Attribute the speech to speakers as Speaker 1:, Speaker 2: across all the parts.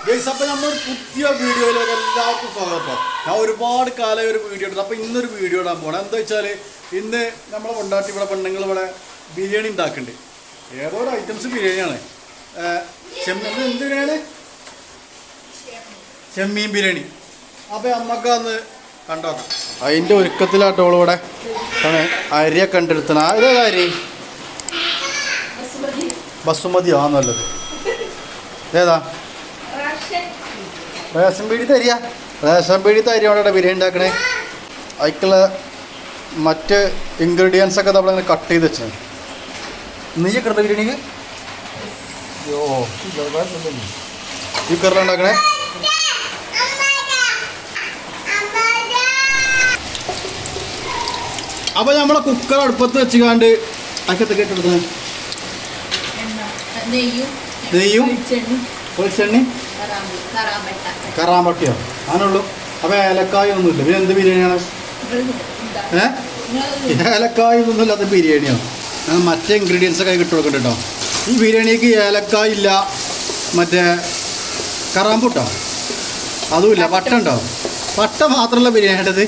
Speaker 1: Guys, അപ്പോൾ നമ്മൾ പുതിയ വീഡിയോയിലേക്ക് എല്ലാവർക്കും സ്വാഗതം. ഞാൻ ഒരുപാട് കാലം ഒരു വീഡിയോ എടുത്തു. അപ്പോൾ ഇന്നൊരു വീഡിയോ ഇടാൻ പോകണം. എന്താ വെച്ചാൽ ഇന്ന് നമ്മളെ കൊണ്ടാട്ടി ഇവിടെ പെണ്ണുങ്ങൾ ഇവിടെ ബിരിയാണി ഉണ്ടാക്കുന്നുണ്ട്. ഏതോ ഒരു ഐറ്റംസ് ബിരിയാണിയാണ്. എന്ത് ബിരിയാണി? ചെമ്മീൻ ബിരിയാണി. അപ്പോൾ നമുക്ക് അന്ന് കണ്ടോക്കാം. അതിൻ്റെ ഒരുക്കത്തിലാട്ടോ ഇവിടെ അരിയൊക്കെ കണ്ടെടുത്തണം. ഏതാ അരി? ബസുമതി ആണെന്നുള്ളത്. ഏതാ? റേഷൻ പീടി തരിക. റേഷൻ പീടി തരിയോടെ ബിരിയാണി ഉണ്ടാക്കണേ. അതിക്കുള്ള മറ്റ് ഇൻഗ്രീഡിയൻസ് ഒക്കെ നമ്മളിങ്ങനെ കട്ട് ചെയ്ത് വെച്ചാൽ നെയ്യൊക്കെ ഉണ്ടോ ബിരിയാണിക്ക്? ഈ കറിലുണ്ടാക്കണേ. അപ്പോൾ നമ്മളെ കുക്കർ അടുപ്പത്ത് വെച്ചുകാണ്ട് അക്കത്തൊക്കെ ഇട്ടെടുക്കുന്നത് നെയ്യും വെളിച്ചെണ്ണി കറാമ്പട്ടിയോ അങ്ങനെയുള്ളൂ. അപ്പോൾ ഏലക്കായ ഒന്നുമില്ല. പിന്നെ എന്ത് ബിരിയാണിയാണ്? ഏലക്കായ ഒന്നും ഇല്ലാത്ത ബിരിയാണിയോ? മറ്റേ ഇൻഗ്രീഡിയൻസ് ഒക്കെ ഇട്ട് കൊടുക്കണ്ട കേട്ടോ. ഈ ബിരിയാണിക്ക് ഏലക്കായ ഇല്ല, മറ്റേ കറാമ്പുട്ടോ അതുമില്ല. പട്ട ഉണ്ടോ? പട്ട മാത്രമല്ല ബിരിയാണിയുടേത്.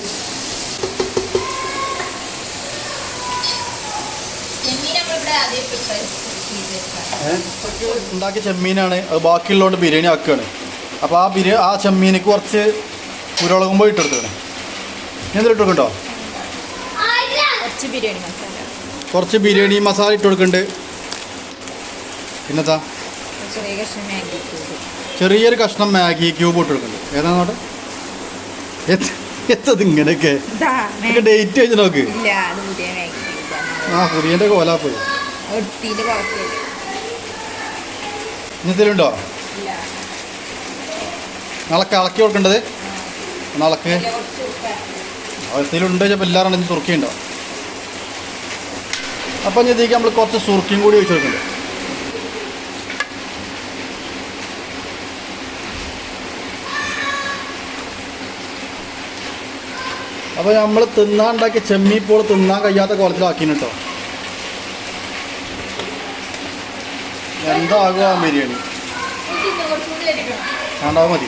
Speaker 1: ഉണ്ടാക്കിയ ചെമ്മീനാണ്. അത് ബാക്കിയുള്ളതുകൊണ്ട് ബിരിയാണി ആക്കുകയാണ്. അപ്പോൾ ആ ചെമ്മീനിക്ക് കുറച്ച് കുരുമുളകും പോയി ഇട്ടെടുക്കണം. എന്തെങ്കിലും ഇട്ട് കൊടുക്കണ്ടോ? കുറച്ച് ബിരിയാണി മസാല ഇട്ട് കൊടുക്കുന്നുണ്ട്. പിന്നെത്താ ചെറിയൊരു കഷ്ണം മാഗി ക്യൂബ് ഇട്ട് കൊടുക്കുന്നുണ്ട്. ഏതാണോട്ടെ എത്തത് ഇങ്ങനെയൊക്കെ ഡേറ്റ് വെച്ച് നോക്ക്. ആ പുതിയൻ്റെ കോലാപ്പോയി. ഇന്നത്തിലുണ്ടോ? നാളെ ഇളക്കി കൊടുക്കേണ്ടത്. നാളേക്ക് അതിലുണ്ട് ചിലപ്പോൾ എല്ലാവരും ഉണ്ടെങ്കിൽ സുറുക്കിയുണ്ടോ? അപ്പം ഇതിലേക്ക് നമ്മൾ കുറച്ച് സുറുക്കിയും കൂടി ഒഴിച്ച് കൊടുക്കുന്നുണ്ട്. അപ്പോൾ നമ്മൾ തിന്നാൻ ഉണ്ടാക്കിയ ചെമ്മീപ്പോൾ തിന്നാൻ കഴിയാത്ത കോലത്തിലാക്കിട്ടോ. എന്താകുക ബിരിയാണി വേണ്ടാവും മതി.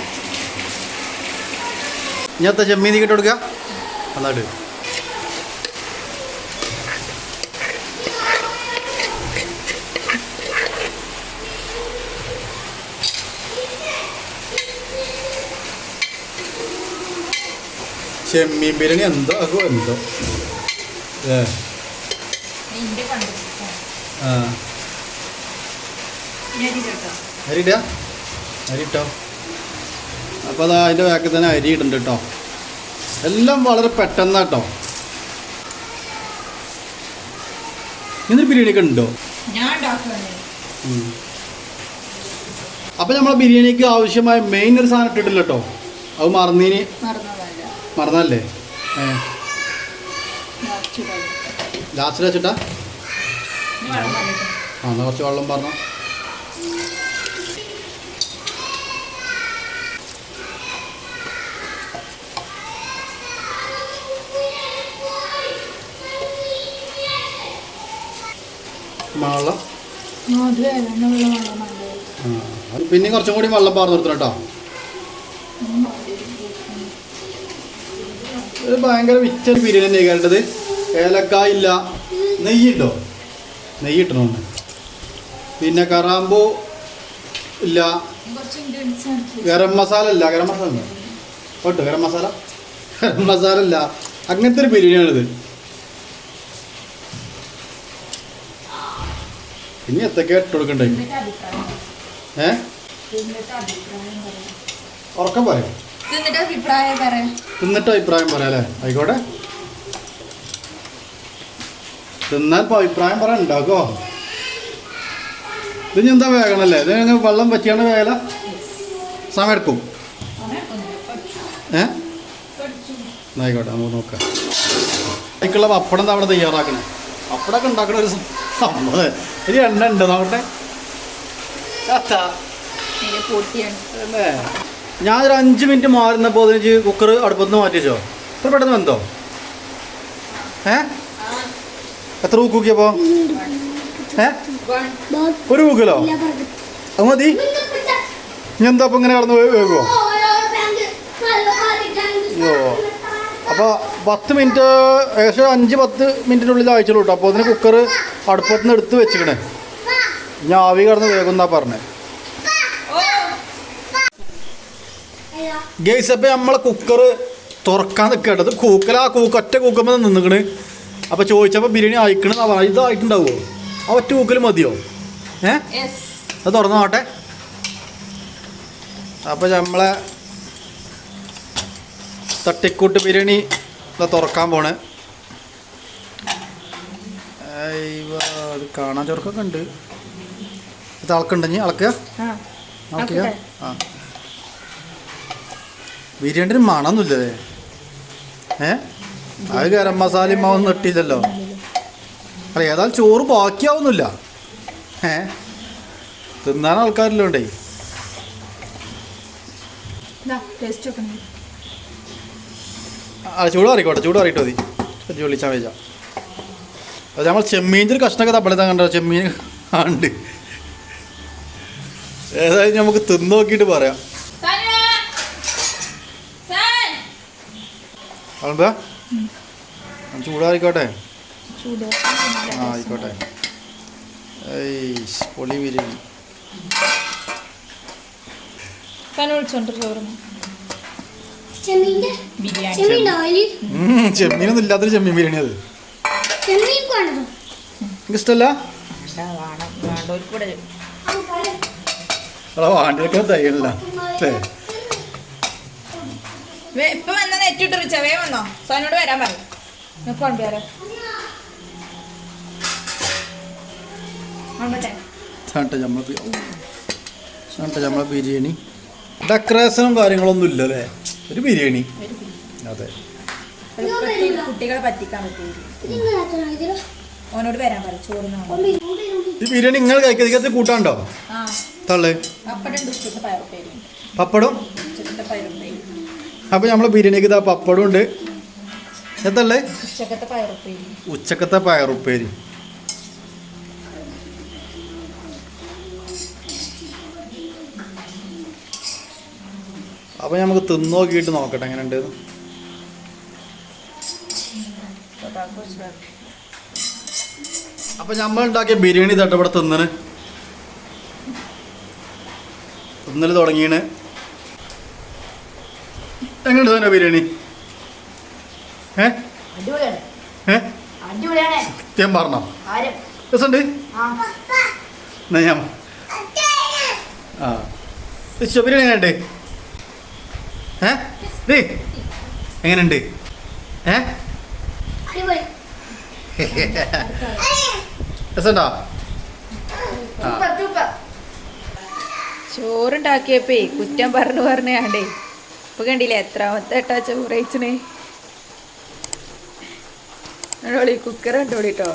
Speaker 1: ഇങ്ങനത്തെ ചെമ്മീൻ ഇട്ട് കൊടുക്കുക. എന്നാട്ട് ചെമ്മീൻ ബിരിയാണി എന്തോ ആകുമോ എന്തോ. അരിട്ടോ. അപ്പോൾ അതാ അതിൻ്റെ ബാക്കിൽ തന്നെ അരി ഇടുന്നുണ്ട് കേട്ടോ. എല്ലാം വളരെ പെട്ടെന്ന് കേട്ടോ. ഇന്നൊരു ബിരിയാണി ഒക്കെ ഉണ്ടോ? അപ്പോൾ നമ്മളെ ബിരിയാണിക്ക് ആവശ്യമായ മെയിൻ ഒരു സാധനം ഇട്ടിട്ടില്ല കേട്ടോ. അത് മറന്നല്ലേ? ലാസ്റ്റ് വെച്ചിട്ടാ? എന്നാൽ കുറച്ച് വെള്ളം പറഞ്ഞോ. വെള്ളം പിന്നെ കുറച്ചും കൂടി വെള്ളം പാർന്ന് നിർത്തണം കേട്ടോ. ഇത് ഭയങ്കര വിറ്റ ബിരിയാണി തന്നെ കേട്ടത്. ഏലക്കായ ഇല്ല. നെയ്യുണ്ടോ? നെയ്യ് ഇട്ടണോണ്ട്. പിന്നെ കറാമ്പൂ ഇല്ല. ഗരം മസാല ഇല്ല. ഗരം മസാല ഉണ്ടോ? കേട്ടോ ഗരം മസാല ഇല്ല. അങ്ങനത്തെ ഒരു ബിരിയാണിയാണിത്. ഇനി എത്തൊക്കെ ഇട്ട് കൊടുക്കണ്ടേ? ഉറക്കം പറയോ? തിന്നിട്ട് അഭിപ്രായം പറയാം അല്ലേ? ആയിക്കോട്ടെ. തിന്നാൽ ഇപ്പോൾ അഭിപ്രായം പറയാൻ ഉണ്ടാക്കോ? ഇത് എന്താ വേഗണല്ലേ? ഇത് വെള്ളം പറ്റിയാണ് വേഗല സമയം എടുക്കും. ആയിക്കോട്ടെ, നമുക്ക് നോക്കാം. അതിക്കുള്ള പപ്പടം അവിടെ തയ്യാറാക്കണേ. പപ്പടമൊക്കെ ഉണ്ടാക്കണ ഒരു സംഭവം. ഒരു എണ്ണ ഉണ്ട് നോക്കട്ടെ. അല്ലേ? ഞാനൊരു 5 മിനിറ്റ് മാറുന്നപ്പോൾ 15 കുക്കർ അടുപ്പത്ത് മാറ്റി വെച്ചോ. എത്ര പെട്ടെന്ന് വെന്തോ? എത്ര കൂക്കിയപ്പോൾ? ഒരു കൂക്കലോ? അത് മതി. ഇനി എന്താ അപ്പം ഇങ്ങനെ കടന്ന് വേകുമോ? അയ്യോ, അപ്പോൾ 10 മിനിറ്റ്, ഏകദേശം 5-10 മിനിറ്റിനുള്ളിൽ അയച്ചുള്ളൂ കേട്ടോ. അപ്പോൾ അതിന് കുക്കർ അടുപ്പത്ത് നിന്ന് എടുത്ത് വെച്ചിക്കണേ. ഞാൻ ആവി കടന്ന് വേഗം പറഞ്ഞത്. ഗെയ്സ്, അപ്പോൾ നമ്മളെ കുക്കർ തുറക്കാൻ നിൽക്കേണ്ടത് ഒറ്റ കൂക്കുമ്പോൾ നിന്നിക്കണ്. അപ്പോൾ ചോദിച്ചപ്പോൾ ബിരിയാണി അയക്കണമെന്നാ പറഞ്ഞത്. ഇത് ആയിട്ടുണ്ടാവുമോ? ആ ഒറ്റ കൂക്കൽ മതിയോ? അത് തുറന്നു നോട്ടെ. അപ്പോൾ നമ്മളെ തട്ടിക്കൂട്ട് ബിരിയാണി തുറക്കാൻ പോണേ. അത് കാണാൻ ചൊറുക്കൊക്കെ ഉണ്ട്. ഇത് അളക്കുണ്ടെങ്കിൽ അളക്കുക. ആ, ബിരിയാണിന് മണമൊന്നുമില്ലേ? അത് ഗരം മസാലയും മാവൊന്നും ഇട്ടില്ലല്ലോ. അല്ല, ഏതായാലും ചോറ് ബാക്കിയാവുന്നില്ല. തിന്നാൻ ആൾക്കാരില്ലോണ്ടേ. ചൂടാറിയിട്ടോ മതി. വിളിച്ചാൽ വെച്ചാൽ അത് നമ്മൾ ചെമ്മീൻ്റെ ഒരു കഷ്ണമൊക്കെ തപ്പളത്താൻ കണ്ടോ? ചെമ്മീൻ ഉണ്ട്. ഏതായാലും നമുക്ക് തിന്ന് നോക്കിയിട്ട് പറയാം. അതെന്താ ചൂടാറിക്കോട്ടെ? ആ, ആയിക്കോട്ടെ. പൊളി ബിരിയാണി. ചെമ്മീനൊന്നും ഇല്ലാത്തൊരു ചെമ്മീൻ ബിരിയാണി. അത് എനിക്ക് ഇഷ്ടമല്ല. വാണ്ടിയൊക്കെ തയ്യല്ല.
Speaker 2: ഇപ്പൊ വന്ന നെറ്റിട്ട് റിച്ചവേ വന്നോ? സോനോട് വരാൻ പറയും.
Speaker 1: നമ്മളെ ബിരിയാണി ഡെക്കറേഷനും കാര്യങ്ങളൊന്നും ഇല്ല അല്ലേ? ഒരു ബിരിയാണി. അതെ,
Speaker 2: കുട്ടികളെ പറ്റിക്കാൻ പറ്റില്ല. ഓനോട് വരാൻ പറയും. ചോറിന്
Speaker 1: ഈ ബിരിയാണി നിങ്ങൾ കഴിക്കത് കൂട്ടാണ്ടോ? തള്ളേ പപ്പടം. അപ്പൊ നമ്മളെ ബിരിയാണിക്ക് ഇതാ പപ്പടം ഉണ്ട്. എന്തല്ലേ? ഉച്ചക്കത്തെ പയറുപ്പേരി. അപ്പൊ നമുക്ക് തിന്നോക്കിയിട്ട് നോക്കട്ടെ എങ്ങനെ ഉണ്ട്. അപ്പൊ നമ്മൾ ഉണ്ടാക്കിയ ബിരിയാണി തട്ട് ഇവിടെ തിന്നല് തുടങ്ങിയാണ്. എങ്ങനെയുണ്ട് തന്നെ ബിരിയാണി? സത്യം പറഞ്ഞോ? രസമുണ്ട്. ബിരിയാണി എങ്ങനെയുണ്ട്? എങ്ങനെയുണ്ട്? രസമുണ്ടോ?
Speaker 2: ചോറുണ്ടാക്കിയപ്പേ കുറ്റം പറഞ്ഞാണ്ടേ ഇപ്പൊ കണ്ടില്ലേ എത്രാമത്തെ ചോറ് കഴിച്ചണേ. കുക്കർ കണ്ടോളിട്ടോ.